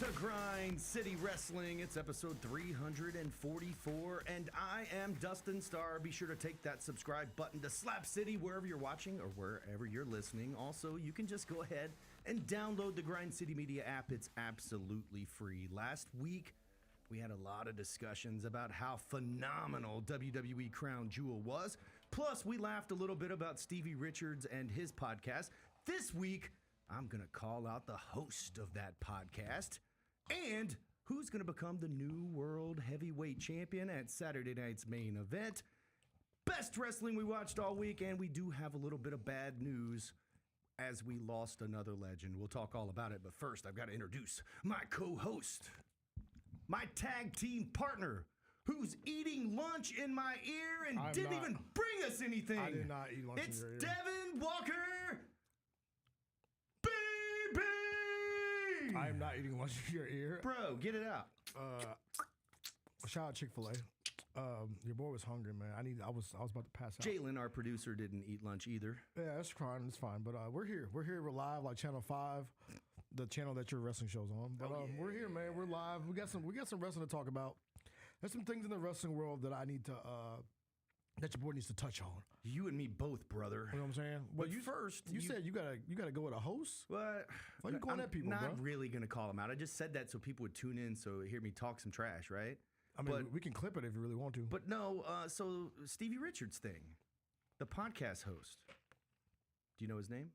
to Grind City Wrestling. It's episode 344, and I am Dustin Starr. Be sure to take that subscribe button to Slap City wherever you're watching or wherever you're listening. Also, you can just go ahead and download the Grind City Media app. It's absolutely free. Last week, we had a lot of discussions about how phenomenal WWE Crown Jewel was. Plus, we laughed a little bit about Stevie Richards and his podcast. This week, I'm going to call out the host of that podcast and who's going to become the new World Heavyweight Champion at Saturday night's main event. Best wrestling we watched all week, and we do have a little bit of bad news as we lost another legend. We'll talk all about it, but first, I've got to introduce my co-host, my tag team partner, who's eating lunch in my ear and didn't even bring us anything. I did not eat lunch in your ear. It's Devin Walker. I am not eating lunch in your ear. Bro, get it out. Shout out Chick-fil-A. Your boy was hungry, man. I was about to pass out. Jalen, our producer, didn't eat lunch either. Yeah, that's fine. It's fine. But we're here. We're live, like Channel 5, the channel that your wrestling show's on. But we're here, man. We're live. We got some wrestling to talk about. There's some things in the wrestling world that I need to that your boy needs to touch on. You and me both, brother. You know what I'm saying? But first, you said you gotta go with a host. What? Why you going at people, I'm not bro? really gonna call him out. I just said that so people would tune in, so hear me talk some trash, right? I mean, we can clip it if you really want to. But no. So Stevie Richards thing, the podcast host. Do you know his name?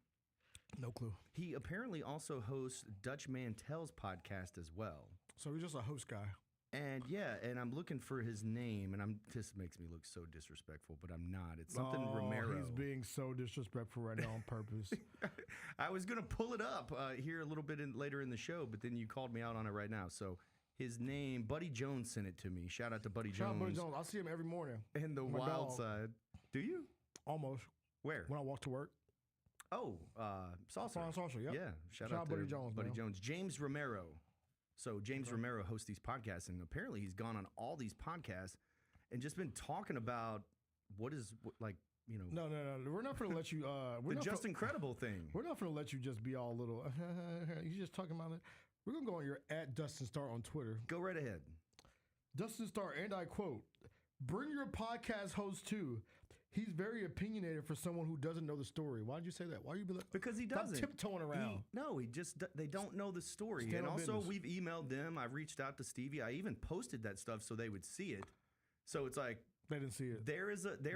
No clue. He apparently also hosts Dutch Mantel's podcast as well. So he's just a host guy. And yeah, and I'm looking for his name, and this makes me look so disrespectful, but I'm not. It's something Romero. He's being so disrespectful right now on purpose. I was gonna pull it up here a little bit later in the show, but then you called me out on it right now. So his name, Buddy Jones sent it to me. Shout out to Buddy Jones. Shout out Buddy Jones. I see him every morning. In the wild side. Do you? Almost. Where? When I walk to work. Oh, Saucer. Saucer, yep. Yeah. Shout out to Buddy Jones. Buddy Jones. James Romero. So James Romero hosts these podcasts, and apparently he's gone on all these podcasts and just been talking about No. We're not going to let you. The Just Incredible thing. We're not going to let you just be all little. You just talking about it. We're going to go on your at Dustin Starr on Twitter. Go right ahead. Dustin Starr, and I quote, "Bring your podcast host too. He's very opinionated for someone who doesn't know the story." Why did you say that? Why are you because he doesn't. Stop tiptoeing around. They don't know the story. Stand and also, business. we've emailed them. I've reached out to Stevie. I even posted that stuff so they would see it. So it's like they didn't see it. There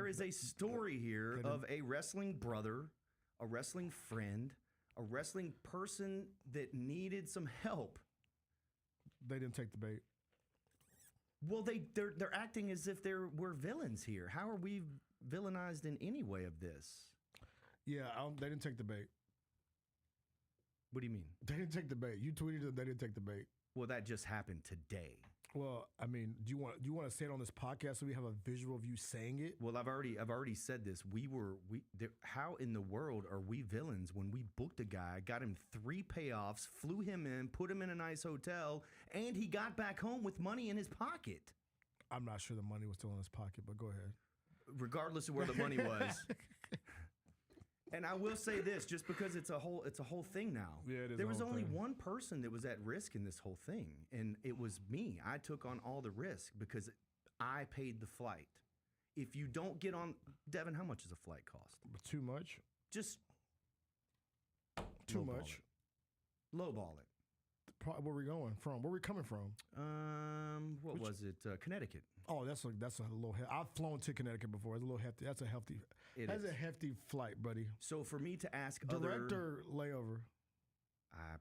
is a story here of a wrestling brother, a wrestling friend, a wrestling person that needed some help. They didn't take the bait. Well, they're acting as if we're villains here. How are we villainized in any way of this? Yeah, they didn't take the bait. What do you mean? They didn't take the bait. You tweeted that they didn't take the bait. Well, that just happened today. Well, I mean, do you want to say it on this podcast so we have a visual of you saying it? Well, I've already said this. How in the world are we villains when we booked a guy, got him 3 payoffs, flew him in, put him in a nice hotel, and he got back home with money in his pocket? I'm not sure the money was still in his pocket, but go ahead. Regardless of where the money was. And I will say this, just because it's a whole thing now. Yeah, it is. There was only one person that was at risk in this whole thing, and it was me. I took on all the risk because I paid the flight. If you don't get on, Devin, how much does a flight cost? Too much. Just too much. Lowball it. Where we going from? Where we coming from? What was it? Connecticut. Oh, that's a little. I've flown to Connecticut before. It's a little hefty. That's a hefty. That's a hefty flight, buddy. So for me to ask direct or layover?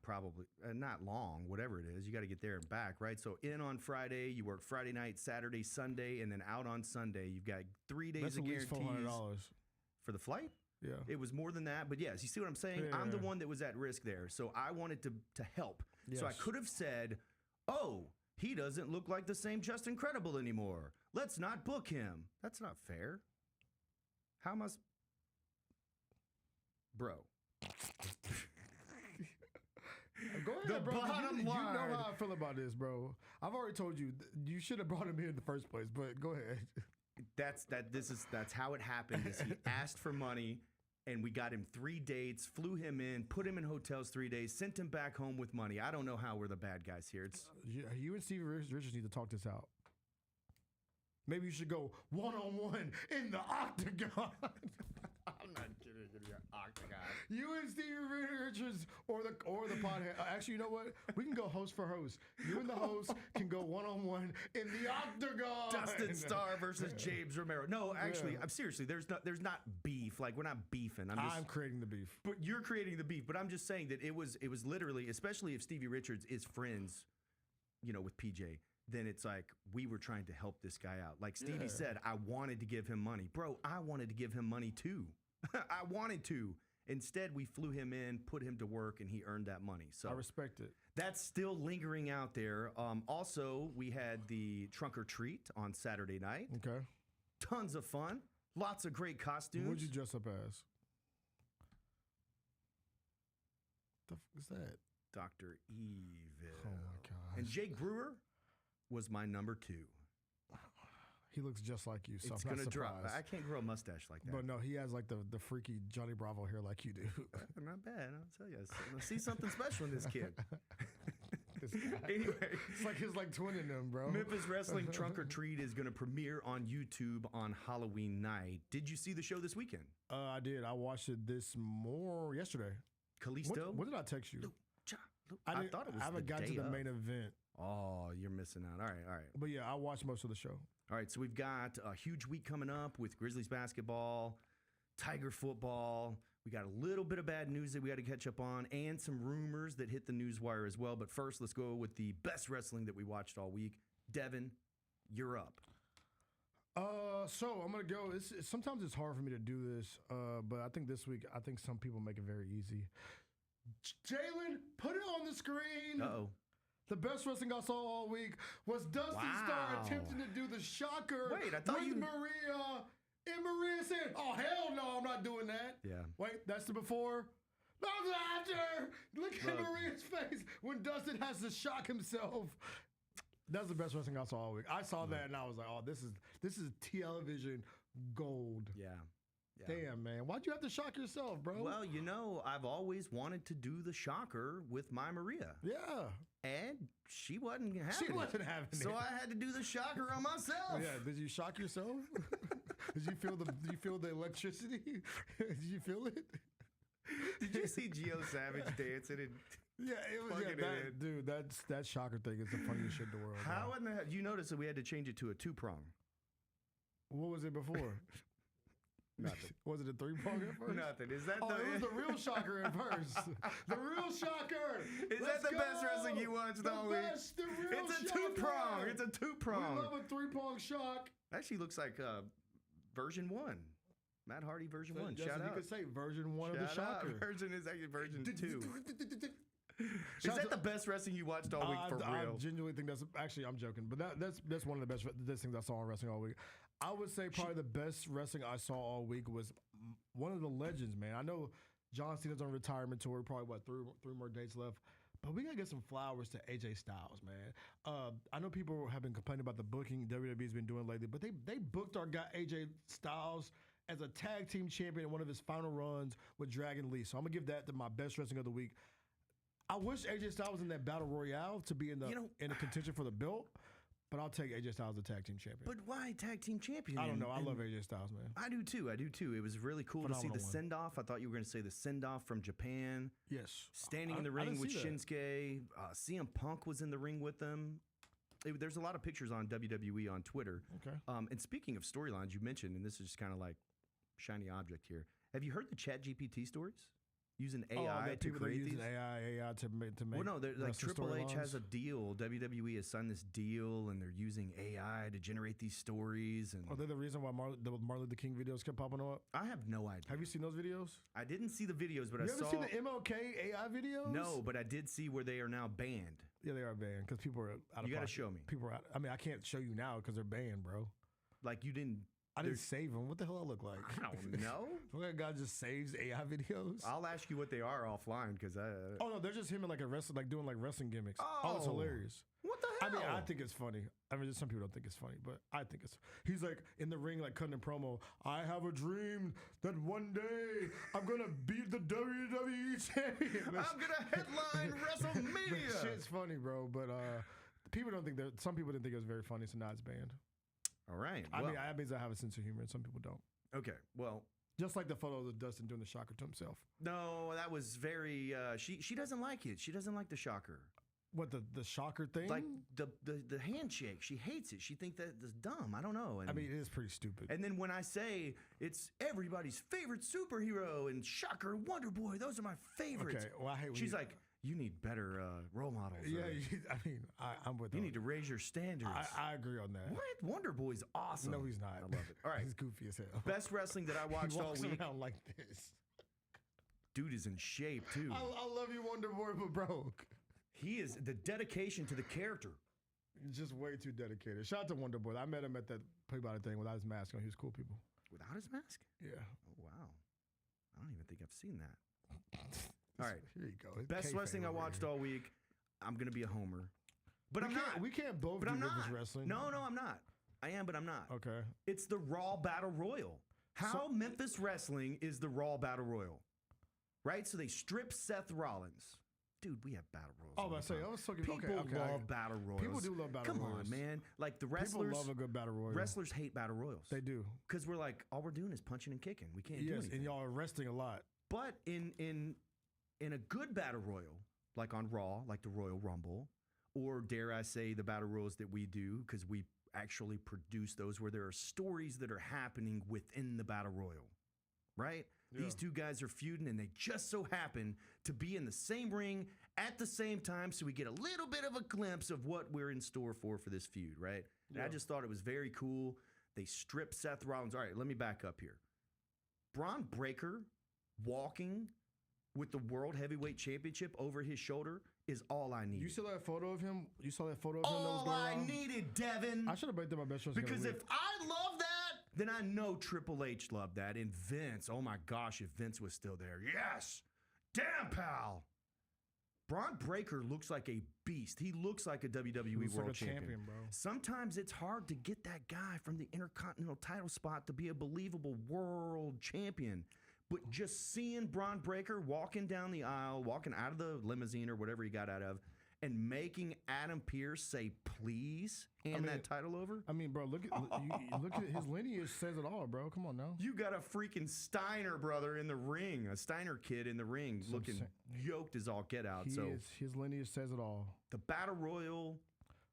Probably not long. Whatever it is, you got to get there and back, right? So in on Friday, you work Friday night, Saturday, Sunday, and then out on Sunday. You've got 3 days of guarantees. That's at least $400 for the flight. Yeah. It was more than that. But yes, you see what I'm saying? Yeah. I'm the one that was at risk there. So I wanted to help. Yes. So I could have said, oh, he doesn't look like the same Just Incredible anymore. Let's not book him. That's not fair. How must... Bro. Go ahead, bro. You know how I feel about this, bro. I've already told you, you should have brought him here in the first place, but go ahead. That's how it happened. Is he asked for money, And we got him 3 dates, flew him in, put him in hotels 3 days, sent him back home with money. I don't know how we're the bad guys here. It's You and Stevie Richards need to talk this out. Maybe you should go one-on-one in the octagon. I'm not kidding. Your octagon. You and Stevie Richards or the pothead. Actually, you know what? We can go host for host. You and the host can go one-on-one in the octagon. Dustin Starr versus James Romero. No, actually, I'm seriously. There's not beef. Like, we're not beefing. I'm creating the beef. But you're creating the beef. But I'm just saying that it was literally, especially if Stevie Richards is friends, with PJ. Then it's like we were trying to help this guy out. Like Stevie said, I wanted to give him money. Bro, I wanted to give him money too. I wanted to. Instead, we flew him in, put him to work, and he earned that money. So I respect it. That's still lingering out there. Also, we had the trunk or treat on Saturday night. Okay. Tons of fun. Lots of great costumes. What'd you dress up as? The f is that? Dr. Evil. Oh, my gosh. And Jake Brewer was my number 2. He looks just like you, so it's I'm not gonna drop. surprised. I can't grow a mustache like that. But no, he has like the freaky Johnny Bravo hair like you do. Not bad, I'll tell you. I see something special in this kid. This guy. Anyway, it's like his twin in them, bro. Memphis Wrestling Trunk or Treat is going to premiere on YouTube on Halloween night. Did you see the show this weekend? I did. I watched it yesterday. Kalisto? What did I text you? I thought it was. I haven't gotten to the main event. Oh, you're missing out. All right. But yeah, I watched most of the show. All right, so we've got a huge week coming up with Grizzlies basketball, Tiger football. We got a little bit of bad news that we got to catch up on and some rumors that hit the news wire as well. But first, let's go with the best wrestling that we watched all week. Devin, you're up. So I'm going to go. Sometimes it's hard for me to do this, but I think this week, some people make it very easy. Jalen, put it on the screen. Uh-oh. The best wrestling I saw all week was Dustin Starr attempting to do the shocker. Wait, I thought with Maria. And Maria said, "Oh, hell no, I'm not doing that." Yeah. Wait, that's the before? No, the after. Look at Maria's face when Dustin has to shock himself. That's the best wrestling I saw all week. I saw that and I was like, "Oh, this is television gold." Yeah. Damn, man. Why'd you have to shock yourself, bro? Well, I've always wanted to do the shocker with my Maria. Yeah. And she wasn't having it. She wasn't having it. So I had to do the shocker on myself. Yeah. Did you shock yourself? Did you feel the electricity? Did you feel it? Did you see Gio Savage dancing and yeah, it was dude, that shocker thing is the funniest shit in the world. How in the hell you notice that we had to change it to a 2-prong? What was it before? Nothing. Was it a 3-prong at first? Nothing. Is that it was the real shocker at first. The real shocker. Is that the best wrestling you watched all week? The real it's a 2-prong. It's a 2-prong. We love a 3-prong shock. Actually looks like version 1. Matt Hardy version 1. Shout out. You could say version 1 of the shocker. Version is actually version 2. Is that the best wrestling you watched all week for real? I genuinely think that's actually, I'm joking, but that's one of the best things I saw in wrestling all week. I would say probably the best wrestling I saw all week was one of the legends, man. I know John Cena's on retirement tour, probably three more dates left, but we gotta get some flowers to AJ Styles, man. I know people have been complaining about the booking WWE's been doing lately, but they booked our guy AJ Styles as a tag team champion in one of his final runs with Dragon Lee. So I'm gonna give that to my best wrestling of the week. I wish AJ Styles was in that battle royale to be in the contention for the belt, but I'll take AJ Styles as tag team champion. But why tag team champion? I don't know. I love AJ Styles, man. I do too. It was really cool to see the send off. I thought you were going to say the send off from Japan. Yes, standing in the ring with Shinsuke. CM Punk was in the ring with them. There's a lot of pictures on WWE on Twitter. Okay. And speaking of storylines, you mentioned, and this is just kind of like shiny object here. Have you heard the ChatGPT stories? Using AI to create these? Using AI to make. Well, no, like Triple H has a deal. WWE has signed this deal, and they're using AI to generate these stories. And are they the reason why the Martin Luther King videos kept popping up? I have no idea. Have you seen those videos? I didn't see the videos, but I saw. You ever seen the MLK AI videos? No, but I did see where they are now banned. Yeah, they are banned because people are out of. You got to show me. People are out. I mean, I can't show you now because they're banned, bro. Like you didn't. I didn't save them. What the hell I look like? I don't know. That guy just saves AI videos. I'll ask you what they are offline because Oh no, they're just him in like a wrestling, like doing like wrestling gimmicks. Oh, it's hilarious. What the hell? I mean, I think it's funny. I mean, some people don't think it's funny, but I think it's. He's like in the ring, like cutting a promo. I have a dream that one day I'm gonna beat the WWE champion. I'm gonna headline WrestleMania. Shit's funny, bro. But people don't think that. Some people didn't think it was very funny, so now it's banned. All right. I mean, that means I have a sense of humor, and some people don't. Okay. Well, just like the photos of Dustin doing the shocker to himself. No, that was very. She doesn't like it. She doesn't like the shocker. What the shocker thing? Like the handshake. She hates it. She thinks that it's dumb. I don't know. And, I mean, it is pretty stupid. And then when I say it's everybody's favorite superhero and Shocker, Wonder Boy, those are my favorites. Okay. Well, I hate. She's like, you need better role models. Yeah. I mean, I'm with. You need to raise your standards. I agree on that. What? Wonder Boy's awesome. No, he's not. I love it. All right. He's goofy as hell. Best wrestling that I watched all week. Around like this. Dude is in shape too. I love you, Wonder Boy, but broke. He is the dedication to the character. Just way too dedicated. Shout out to Wonder Boy. I met him at that play-by-the thing without his mask on. He was cool people. Without his mask? Yeah. Oh, wow. I don't even think I've seen that. All right. Here you go. Best wrestling I watched all week. I'm going to be a homer. But I'm not. We can't both do Rivers wrestling. No, I'm not. I am, but I'm not. Okay. It's the Raw Battle Royal. How Memphis Wrestling is the Raw Battle Royal. Right? So they strip Seth Rollins. Dude, we have battle royals. Oh, I say, I was talking. People love battle royals. People do love battle royals. Come on, man. Like the wrestlers. People love a good battle royal. Wrestlers hate battle royals. They do. Because we're like, all we're doing is punching and kicking. We can't do anything. And y'all are resting a lot. But in a good battle royal, like on Raw, like the Royal Rumble, or dare I say the battle royals that we do, because we actually produce those where there are stories that are happening within the battle royal, right? Yeah. These two guys are feuding, and they just so happen to be in the same ring at the same time, so we get a little bit of a glimpse of what we're in store for this feud, right? Yeah. And I just thought it was very cool. They stripped Seth Rollins. All right, let me back up here. Braun Breaker walking with the World Heavyweight Championship over his shoulder is all I need. You saw that photo of him? You saw that photo of him? All I needed, Devin. I should have rated my best wrestling. Because if I love that, then I know Triple H loved that. And Vince, oh my gosh, if Vince was still there. Yes. Damn, pal. Braun Breaker looks like a beast. He looks like a WWE World Champion, bro. Sometimes it's hard to get that guy from the Intercontinental title spot to be a believable world champion. But just seeing Braun Breaker walking down the aisle, walking out of the limousine or whatever he got out of, and making Adam Pearce say, please hand that title over. I mean, bro, look at his lineage says it all, bro. Come on now. You got a freaking Steiner brother in the ring, a Steiner kid in the ring, looking yoked as all get out. His lineage says it all. The Battle Royal,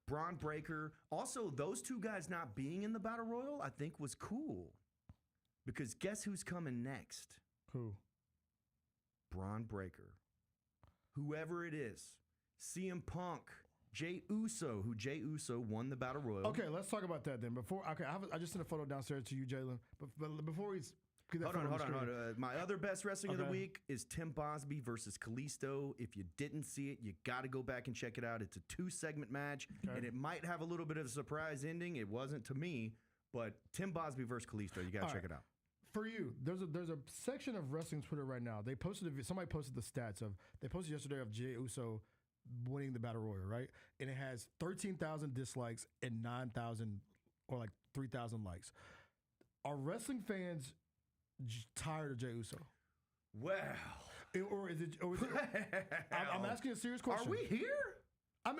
Braun Breaker. Also, those two guys not being in the Battle Royal, I think was cool. Because guess who's coming next? Who? Braun Breaker. Whoever it is. CM Punk, Jey Uso, who Jey Uso won the Battle Royal. Okay, let's talk about that then. I just sent a photo downstairs to you, Jalen. But before we get that hold on. My other best wrestling of the week is Tim Bosby versus Kalisto. If you didn't see it, you got to go back and check it out. It's a 2-segment match, and it might have a little bit of a surprise ending. It wasn't to me, but Tim Bosby versus Kalisto. You got to check it out. For you, there's a section of wrestling Twitter right now. They posted somebody posted the stats of they posted yesterday of Jey Uso winning the Battle Royal, right? And it has 13,000 dislikes and 9,000 or like 3,000 likes. Are wrestling fans tired of Jey Uso? Well, or is it? I'm asking a serious question. Are we here? I'm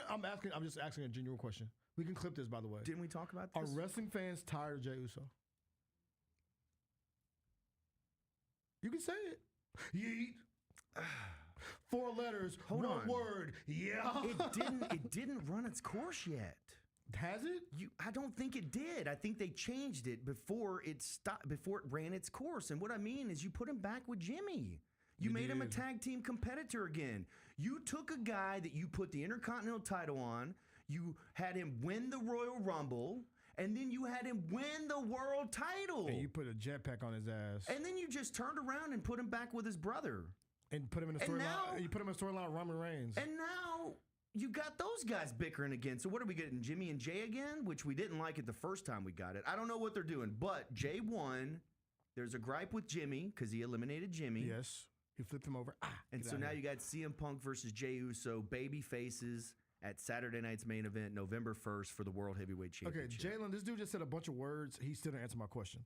just asking a genuine question. We can clip this, by the way. Didn't we talk about this? Are wrestling fans tired of Jey Uso? You can say it. YEET. 4 letters. Hold on. Word. Yeah. It didn't run its course yet. Has it? I don't think it did. I think they changed it before it stopped. Before it ran its course. And what I mean is, you put him back with Jimmy. You made him a tag team competitor again. You took a guy that you put the Intercontinental title on. You had him win the Royal Rumble. And then you had him win the world title. And you put a jetpack on his ass. And then you just turned around and put him back with his brother. And put him in a storyline. You put him in a storyline with Roman Reigns. And now you got those guys bickering again. So what are we getting? Jimmy and Jey again? Which we didn't like it the first time we got it. I don't know what they're doing, but Jey won. There's a gripe with Jimmy because he eliminated Jimmy. Yes. He flipped him over. And so now you got CM Punk versus Jey Uso, baby faces at Saturday night's main event, November 1st for the World Heavyweight Championship. Okay, Jalen, this dude just said a bunch of words. He still didn't answer my question.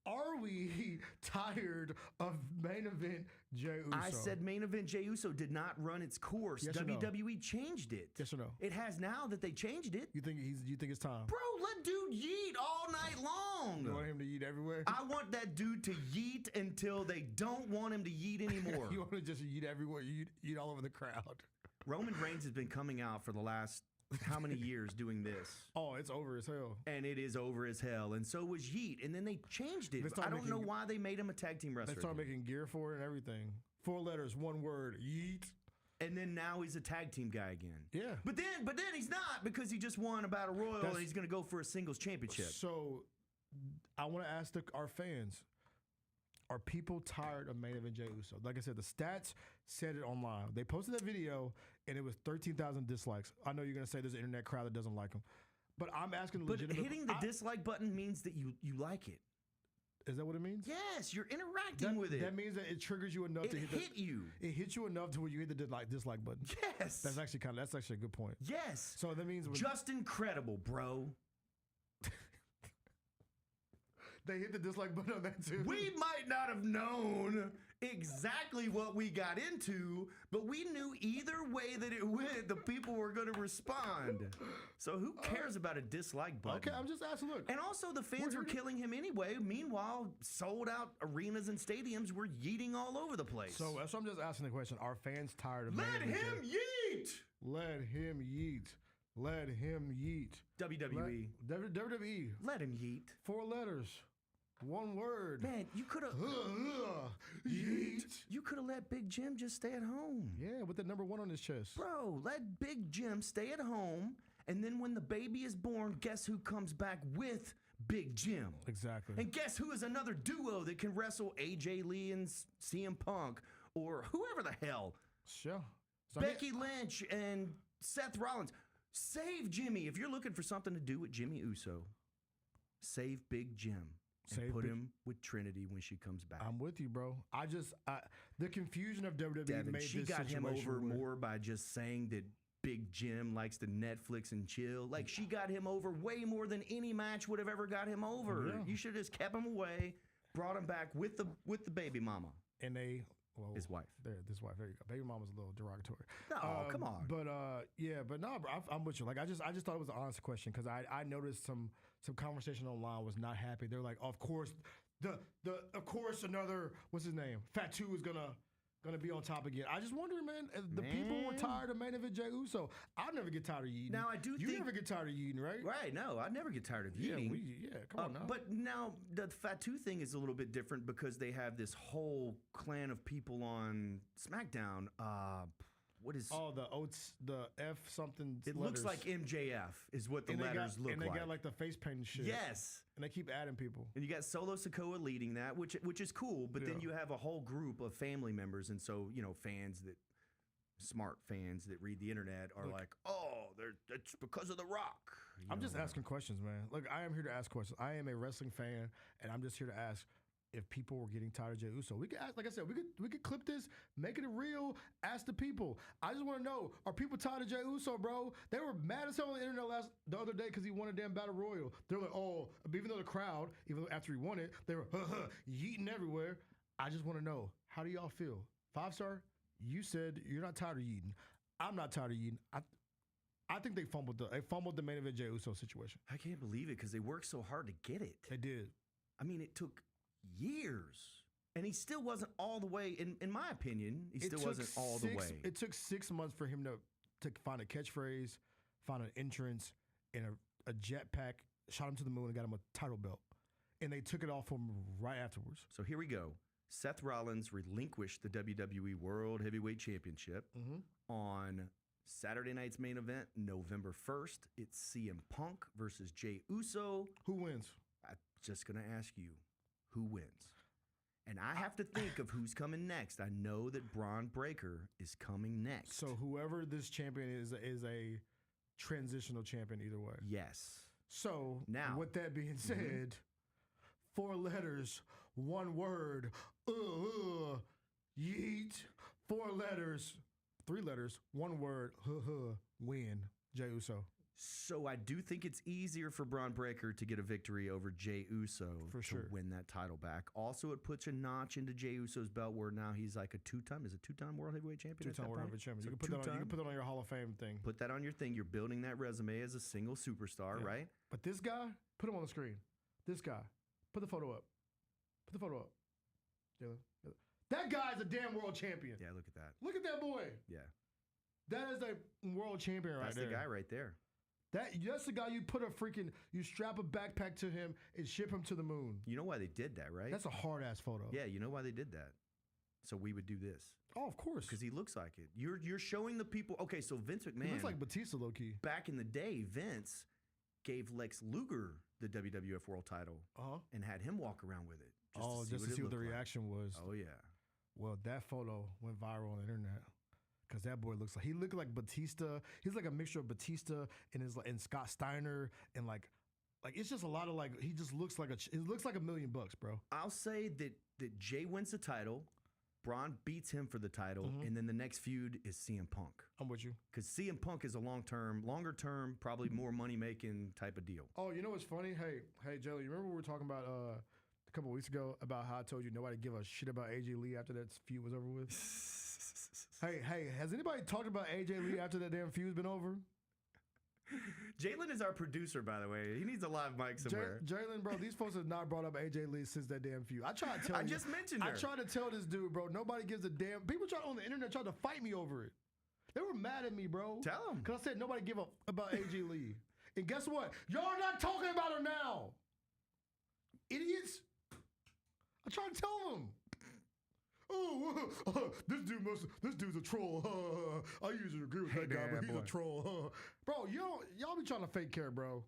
Are we tired of main event Jey Uso? I said main event Jey Uso did not run its course. Yes or no? WWE changed it. Yes or no? It has now that they changed it. You think it's time? Bro, let dude yeet all night long. You want him to yeet everywhere? I want that dude to yeet until they don't want him to yeet anymore. You want to just yeet everywhere? Yeet all over the crowd. Roman Reigns has been coming out for the last how many years doing this? Oh, it's over as hell. And it is over as hell. And so was Yeet. And then they changed it. I don't know why they made him a tag team wrestler. They started making gear for it and everything. 4 letters, 1 word, yeet. And then now he's a tag team guy again. Yeah. But then he's not because he just won a Battle Royal and he's going to go for a singles championship. So I want to ask our fans, are people tired of main event Jey Uso? Like I said, the stats said it online. They posted that video and it was 13,000 dislikes. I know you're going to say there's an internet crowd that doesn't like him. But I'm asking legitimately. But hitting the dislike button means that you like it. Is that what it means? Yes, you're interacting with it. That means that it triggers you enough to hit you. It hits you enough to where you hit the dislike button. Yes. That's actually a good point. Yes. So that means just incredible, bro. They hit the dislike button on that too. We might not have known exactly what we got into, but we knew either way that it went, the people were going to respond. So who cares about a dislike button? Okay, I'm just asking, look. And also the fans were killing him anyway. Meanwhile, sold out arenas and stadiums were yeeting all over the place. So I'm just asking the question, are fans tired of Let him yeet! Let him yeet. Let him yeet. WWE. WWE. Let him yeet. 4 letters. 1 word. Man, you could have yeet. You could have let Big Jim just stay at home. Yeah, with the number 1 on his chest. Bro, let Big Jim stay at home, and then when the baby is born, guess who comes back with Big Jim? Exactly. And guess who is another duo that can wrestle AJ Lee and CM Punk or whoever the hell? Sure. So Becky Lynch and Seth Rollins. Save Jimmy. If you're looking for something to do with Jimmy Uso, save Big Jim. And put him with Trinity when she comes back. I'm with you, bro. The confusion of WWE Devin, made she this got him over weird. more by just saying that Big Jim likes to Netflix and chill. Like, she got him over way more than any match would have ever got him over. Yeah. You should have just kept him away, brought him back with the baby mama. And his wife. His wife. There you go. Baby mama's a little derogatory. No, come on. But no, bro. I'm with you. Like, I just thought it was an honest question because I noticed some conversation online was not happy. They're like, of course, of course another what's his name? Fatu is gonna be on top again. I just wonder, man. The people were tired of main event Jey Uso. I'll never get tired of yeeting. Now I do. You never get tired of yeeting, right? Right. No, I never get tired of yeeting. Come on now. But now the Fatu thing is a little bit different because they have this whole clan of people on SmackDown. What is the F something? It letters. looks like MJF is what the letters look like. And they got like the face paint and shit. Yes. And they keep adding people. And you got Solo Sikoa leading that, which is cool. But then you have a whole group of family members, and so smart fans that read the internet are like, oh, it's because of The Rock. I'm just asking questions, man. Look, I am here to ask questions. I am a wrestling fan, and I'm just here to ask if people were getting tired of Jey Uso. We could ask, like I said, we could clip this, make it real, ask the people. I just want to know, are people tired of Jey Uso, bro? They were mad as hell on the internet the other day because he won a damn Battle Royal. They're like, oh, even though the crowd, even though after he won it, they were yeeting everywhere. I just want to know, how do y'all feel? 5-star, you said you're not tired of yeeting. I'm not tired of yeeting. I think they fumbled the main event Jey Uso situation. I can't believe it because they worked so hard to get it. They did. I mean, it took years. And he still wasn't all the way, in my opinion, wasn't all the way. It took 6 months for him to find a catchphrase, find an entrance, and a jetpack, shot him to the moon and got him a title belt. And they took it off him right afterwards. So here we go. Seth Rollins relinquished the WWE World Heavyweight Championship on Saturday night's main event, November 1st. It's CM Punk versus Jey Uso. Who wins? I'm just going to ask you, who wins? And I have to think of who's coming next. I know that Braun Breaker is coming next. So whoever this champion is a transitional champion either way. Yes. So now, with that being said, 4 letters, 1 word, yeet. 4 letters, 3 letters, 1 word, win. Jey Uso. So I do think it's easier for Braun Breaker to get a victory over Jey Uso to win that title back. Also, it puts a notch into Jey Uso's belt where now he's like a 2-time World Heavyweight Champion. 2-time World Heavyweight Champion. So you can put that on your Hall of Fame thing. Put that on your thing. You're building that resume as a single superstar, right? But this guy, put him on the screen. This guy, put the photo up. Put the photo up. That guy's a damn world champion. Yeah, look at that. Look at that boy. Yeah. That is a world champion right there. That's the guy right there. That's the guy you strap a backpack to him and ship him to the moon. You know why they did that, right? That's a hard ass photo. Yeah, you know why they did that? So we would do this. Oh, of course. Because he looks like it. You're showing the people. Okay, so Vince McMahon. He looks like Batista low key. Back in the day, Vince gave Lex Luger the WWF World Title and had him walk around with it. Just to see what the reaction was. Oh yeah. Well, that photo went viral on the internet. Because that boy he looked like Batista. He's like a mixture of Batista and Scott Steiner and like it's just a lot of he just looks like it looks like $1 million, bro. I'll say that Jey wins the title, Braun beats him for the title, and then the next feud is CM Punk. I'm with you. Because CM Punk is a longer term, probably more money making type of deal. Oh, you know what's funny? Hey, Jelly, you remember we were talking about a couple of weeks ago about how I told you nobody give a shit about AJ Lee after that feud was over with? Hey, has anybody talked about AJ Lee after that damn feud's been over? Jalen is our producer, by the way. He needs a live mic somewhere. Jalen, bro, these folks have not brought up AJ Lee since that damn feud. I just mentioned her. I tried to tell this dude, bro, nobody gives a damn. People on the internet tried to fight me over it. They were mad at me, bro. Tell them. Because I said nobody give up about AJ Lee. And guess what? Y'all are not talking about her now. Idiots. I tried to tell them. This dude's a troll. I usually agree with that guy, but he's a troll. Bro, y'all be trying to fake care, bro.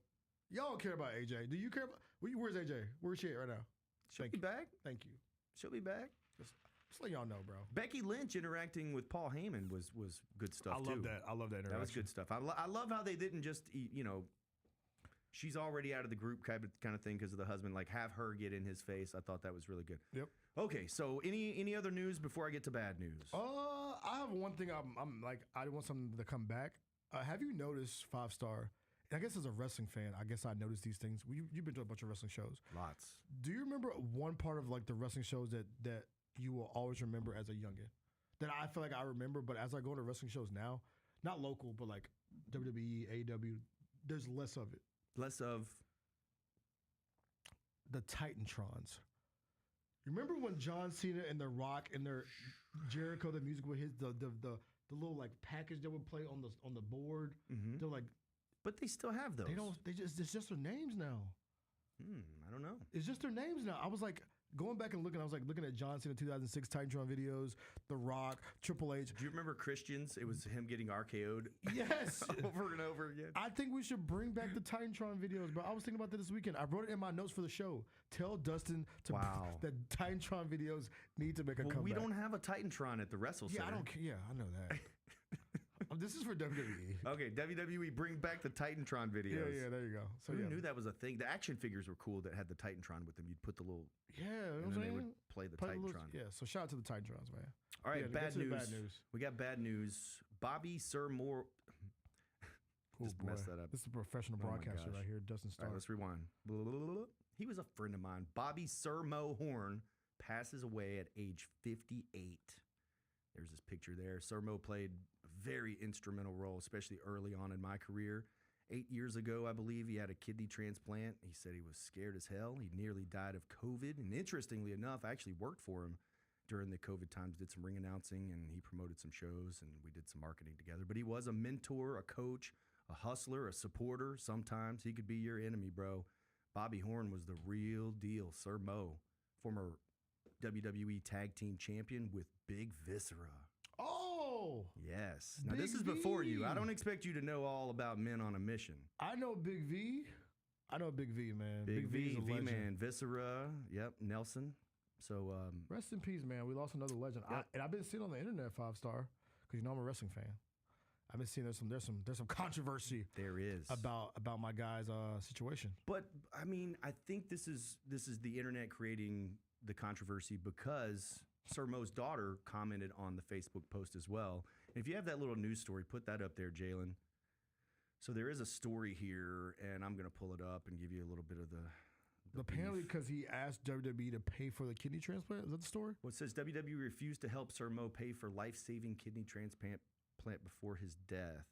Y'all don't care about AJ. Do you care about? Where's AJ? Where's she at right now? She'll be back. Thank you. She'll be back. Just let y'all know, bro. Becky Lynch interacting with Paul Heyman was good stuff too. I love that interaction. That was good stuff. I love how they didn't just she's already out of the group kind of thing because of the husband. Like have her get in his face. I thought that was really good. Yep. Okay, so any other news before I get to bad news? I have one thing. I'm like I want something to come back. Have you noticed 5-star? I guess as a wrestling fan, I guess I noticed these things. You've been to a bunch of wrestling shows. Lots. Do you remember one part of like the wrestling shows that you will always remember as a youngin? That I feel like I remember, but as I go to wrestling shows now, not local, but like WWE, AEW, there's less of it. Less of the Titantrons. Remember when John Cena and The Rock and their Jericho, the music with his the little like package that would play on the board? They're like, but they still have those. It's just their names now. I don't know. It's just their names now. I was like going back and looking. I was like looking at John Cena 2006 Titantron videos, The Rock, Triple H. Do you remember Christians? It was him getting RKO'd. Yes, over and over again. I think we should bring back the Titantron videos, bro. I was thinking about that this weekend. I wrote it in my notes for the show. Tell Dustin that Titantron videos need to make a comeback. We don't have a Titantron at the Wrestle Center. I don't care. Yeah, I know that. This is for WWE. Okay, WWE, bring back the Titantron videos. Yeah, there you go. So who knew that was a thing? The action figures were cool that had the Titantron with them. You'd put the little and then they would play the Titantron. So shout out to the Titantrons, man. All right, bad news. We got bad news. Bobby Sirmore. Just messed that up. This is a professional broadcaster right here, Dustin Starr. All right, let's rewind. He was a friend of mine. Bobby Sirmo Horn passes away at age 58. There's this picture there. Sirmo played a very instrumental role, especially early on in my career. 8 years ago, I believe, he had a kidney transplant. He said he was scared as hell. He nearly died of COVID. And interestingly enough, I actually worked for him during the COVID times, did some ring announcing, and he promoted some shows, and we did some marketing together. But he was a mentor, a coach, a hustler, a supporter. Sometimes he could be your enemy, bro. Bobby Horn was the real deal. Sir Mo, former WWE Tag Team Champion with Big Viscera. Oh! Yes. Now, this is before you. I don't expect you to know all about Men on a Mission. I know Big V. I know Big V, man. Big V, V-Man, Viscera. Yep, Nelson. So rest in peace, man. We lost another legend. Yeah. And I've been seeing on the internet 5-star because you know I'm a wrestling fan. I've been seeing there's some controversy. There is about my guy's situation. But I mean, I think this is the internet creating the controversy because Sir Mo's daughter commented on the Facebook post as well. And if you have that little news story, put that up there, Jalen. So there is a story here, and I'm going to pull it up and give you a little bit of the Apparently, beef. because he asked WWE to pay for the kidney transplant. Is that the story? Well, it says WWE refused to help Sir Mo pay for life-saving kidney transplant before his death.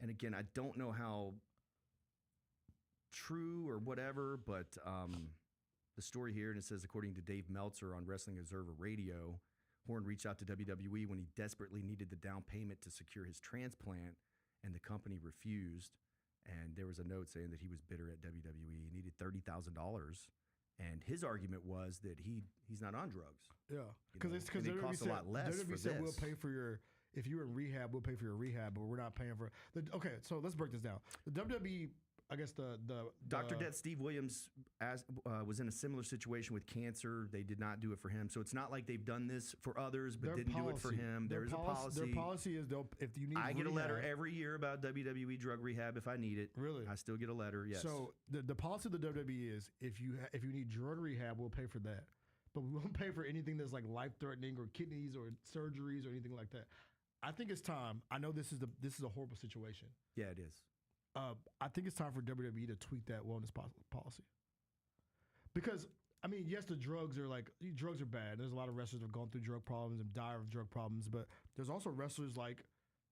And again, I don't know how true or whatever, but the story here, and it says, according to Dave Meltzer on Wrestling Observer Radio, Horn reached out to WWE when he desperately needed the down payment to secure his transplant, and the company refused. And there was a note saying that he was bitter at WWE. He needed $30,000. And his argument was that he's not on drugs. Yeah, because it costs a lot less for WWE said this. we'll pay for your, if you're in rehab, we'll pay for your rehab, but we're not paying for. Okay, so let's break this down. The WWE, I guess the Dr. Death Steve Williams was in a similar situation with cancer. They did not do it for him. So it's not like they've done this for others, but didn't do it for him. There is a policy. Their policy is if you need I get rehab, a letter every year about WWE drug rehab if I need it. Really? I still get a letter, yes. So the policy of the WWE is if you need drug rehab, we'll pay for that. But we won't pay for anything that's like life-threatening or kidneys or surgeries or anything like that. I think it's time. I know this is a horrible situation. Yeah, it is. I think it's time for WWE to tweak that wellness policy. Because, I mean, yes, the drugs are bad. There's a lot of wrestlers that have gone through drug problems and die of drug problems, but there's also wrestlers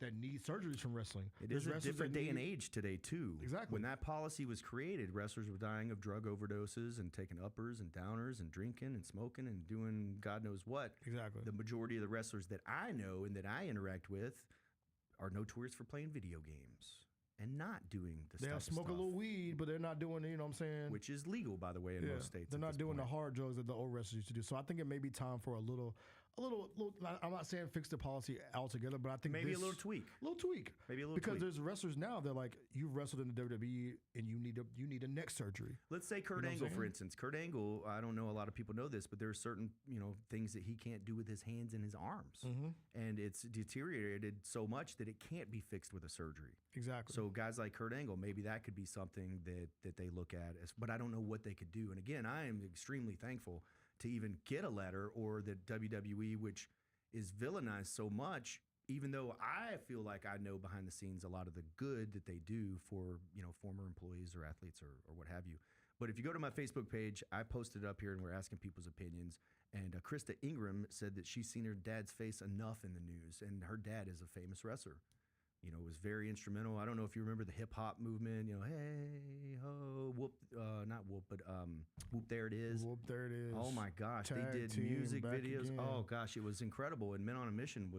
that need surgeries from wrestling. It is a different day and age today, too. Exactly. When that policy was created, wrestlers were dying of drug overdoses and taking uppers and downers and drinking and smoking and doing God knows what. Exactly. The majority of the wrestlers that I know and that I interact with are notorious for playing video games and not doing the They'll smoke a little weed, but they're not doing, you know what I'm saying? Which is legal, by the way, in most states. They're not doing the hard drugs that the old wrestlers used to do. So I think it may be time for a little. I'm not saying fix the policy altogether, but I think maybe a little tweak. Maybe a little because tweak. there's wrestlers now that like you've wrestled in the WWE and you need a neck surgery. Let's say Kurt Angle, for instance. Kurt Angle, I don't know a lot of people know this, but there are certain things that he can't do with his hands and his arms, and it's deteriorated so much that it can't be fixed with a surgery. Exactly. So guys like Kurt Angle, maybe that could be something that they look at but I don't know what they could do. And again, I am extremely thankful to even get a letter, or that WWE, which is villainized so much, even though I feel like I know behind the scenes a lot of the good that they do for former employees or athletes or what have you. But if you go to my Facebook page, I posted it up here and we're asking people's opinions. And Krista Ingram said that she's seen her dad's face enough in the news, and her dad is a famous wrestler. Was very instrumental. I don't know if you remember the hip hop movement. Hey ho, whoop, not whoop, but whoop, there it is. Whoop, there it is. Oh my gosh, Tag they did team, music videos. Again. Oh gosh, it was incredible. And Men on a Mission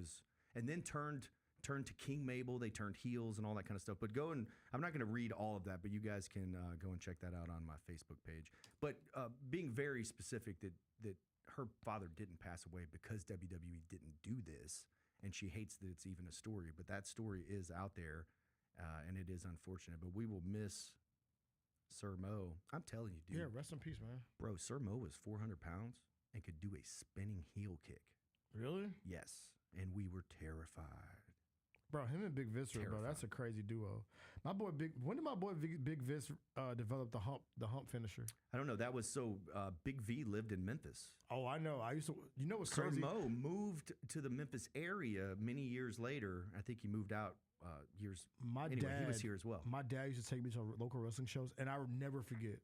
and then turned to King Mabel. They turned heels and all that kind of stuff. But I'm not going to read all of that, but you guys can go and check that out on my Facebook page. But being very specific that her father didn't pass away because WWE didn't do this. And she hates that it's even a story, but that story is out there, and it is unfortunate. But we will miss Sir Mo. I'm telling you, dude. Yeah, rest in peace, man. Bro, Sir Mo was 400 pounds and could do a spinning heel kick. Really? Yes, and we were terrified. Bro, him and Big Vis, bro, that's a crazy duo. When did my boy Big Vis develop the hump finisher? I don't know. That was Big V lived in Memphis. Oh, I know. I used to. You know what's Sir crazy? Mo moved to the Memphis area many years later. I think he moved out years. He was here as well. My dad used to take me to local wrestling shows, and I would never forget.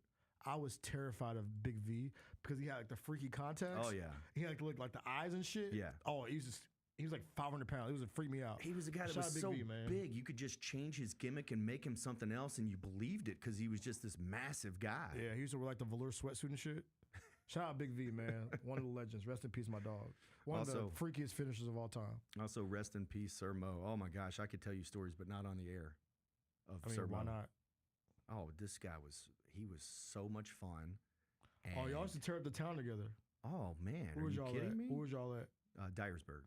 I was terrified of Big V because he had like the freaky contacts. Oh yeah. He had to look like the eyes and shit. Yeah. Oh, he was like 500 pounds. It was freak me out. He was a guy that was so big. You could just change his gimmick and make him something else, and you believed it because he was just this massive guy. Yeah, he used to wear like the velour sweatsuit and shit. Shout out Big V, man. One of the legends. Rest in peace, my dog. One of the freakiest finishers of all time. Also, rest in peace, Sir Mo. Oh my gosh, I could tell you stories, but not on the air of Sir Mo. Why not? Oh, this guy was so much fun. And y'all used to tear up the town together. Oh man, are you kidding me? Where was y'all at? Dyersburg.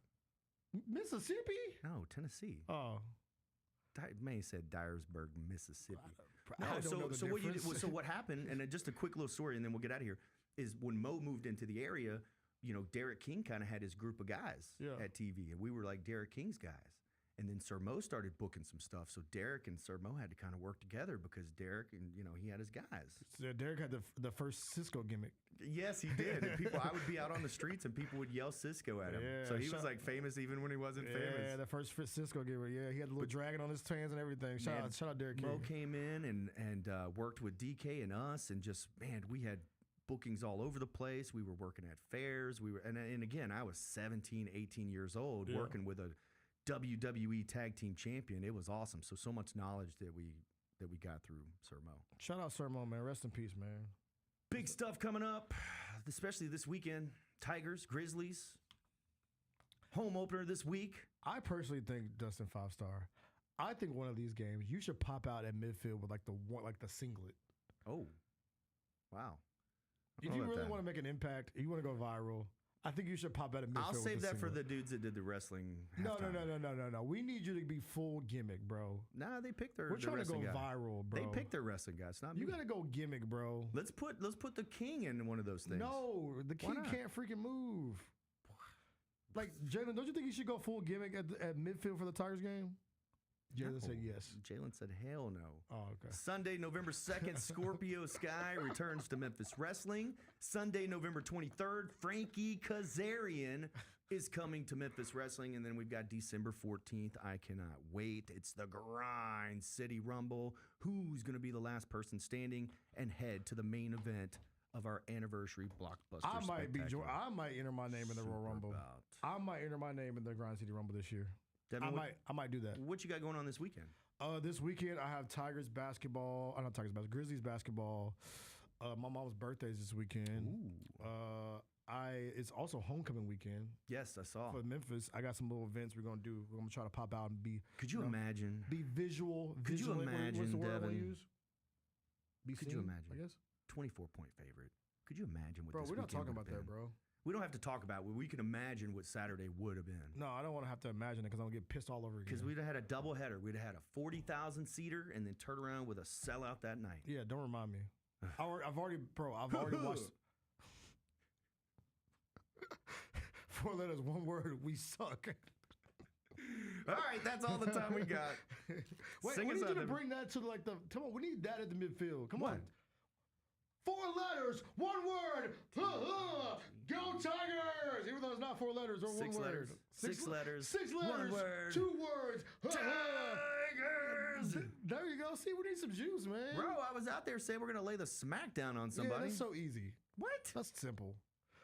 Mississippi? No, Tennessee. Oh. May said Dyersburg, Mississippi. So what happened, and just a quick little story, and then we'll get out of here. is when Mo moved into the area, you know, Derek King kind of had his group of guys at TV, and we were like Derek King's guys. And then Sir Mo started booking some stuff, so Derek and Sir Mo had to kind of work together because Derek, and you know, he had his guys. So Derek had the first Cisco gimmick. Yes, he did. And I would be out on the streets and people would yell Cisco at him. Yeah, so he was like famous even when he wasn't famous. Yeah, the first Cisco gimmick. Yeah, he had the little dragon on his hands and everything. Shout out Derek King. Mo came in and worked with DK and us, and just we had bookings all over the place. We were working at fairs. And again, I was 17, 18 years old working with a WWE Tag Team Champion. It was awesome. So much knowledge that we got through Sir Mo. Shout out Sir Mo, man. Rest in peace, man. Big stuff coming up, especially this weekend. Tigers, Grizzlies. Home opener this week. I personally think, Dustin 5-star, I think one of these games you should pop out at midfield with like the singlet. Oh, wow. If you really want to make an impact, you want to go viral, I think you should pop out at midfield. I'll save that for the dudes that did the wrestling. No. We need you to be full gimmick, bro. Nah, they picked their. We're trying to go guy. viral, bro. They picked their wrestling guys. Not you me. got to go gimmick, bro. Let's put the King in one of those things. No, the King can't freaking move. Like Jalen, don't you think you should go full gimmick at midfield for the Tigers game? Jalen said yes. Jalen said hell no. Oh, okay. Sunday, November 2nd, Scorpio Sky returns to Memphis Wrestling. Sunday, November 23rd, Frankie Kazarian is coming to Memphis Wrestling. And then we've got December 14th. I cannot wait. It's the Grind City Rumble. Who's going to be the last person standing and head to the main event of our anniversary blockbuster? I might enter my name in the Royal Rumble. I might enter my name in the Grind City Rumble this year. Devin, I might do that. What you got going on this weekend? This weekend I have Tigers basketball. Not Tigers basketball. Grizzlies basketball. My mom's birthday is this weekend. Ooh. It's also homecoming weekend. Yes, I saw. For Memphis, I got some little events we're gonna do. We're gonna try to pop out and be. Could you imagine? Be visual. Could you imagine, what's the word Devin? I use? Could you imagine? I guess 24-point favorite. Could you imagine what? Bro, this we're not weekend talking would about have that, been? bro. We don't have to talk about it. We can imagine what Saturday would have been. No, I don't want to have to imagine it because I'm gonna get pissed all over again. Because we'd have had a doubleheader. We'd have had a 40,000 seater and then turn around with a sellout that night. Yeah, don't remind me. I've already watched. 4 letters, 1 word. We suck. All right, that's all the time we got. Wait, we need you to bring that to like the. Come on, we need that at the midfield. Come on. 4 letters, 1 word. Go Tigers! Even though it's not 4 letters or 1 word. Letters. 6 letters. 6 letters. 1 word. 2 words. Tigers! There you go. See, we need some juice, man. Bro, I was out there saying we're going to lay the smack down on somebody. Yeah, that's so easy. What? That's simple.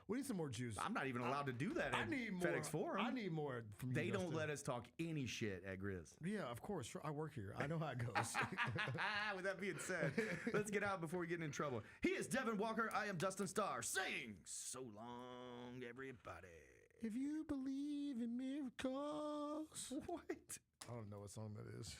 We need some more juice. I'm not even allowed to do that at FedEx Forum. I need more from you, They don't Dustin. let us talk any shit at Grizz. Yeah, of course. I work here. I know how it goes. With that being said, let's get out before we get in trouble. He is Devin Walker. I am Dustin Starr. Saying so long, everybody. If you believe in miracles. What? I don't know what song that is.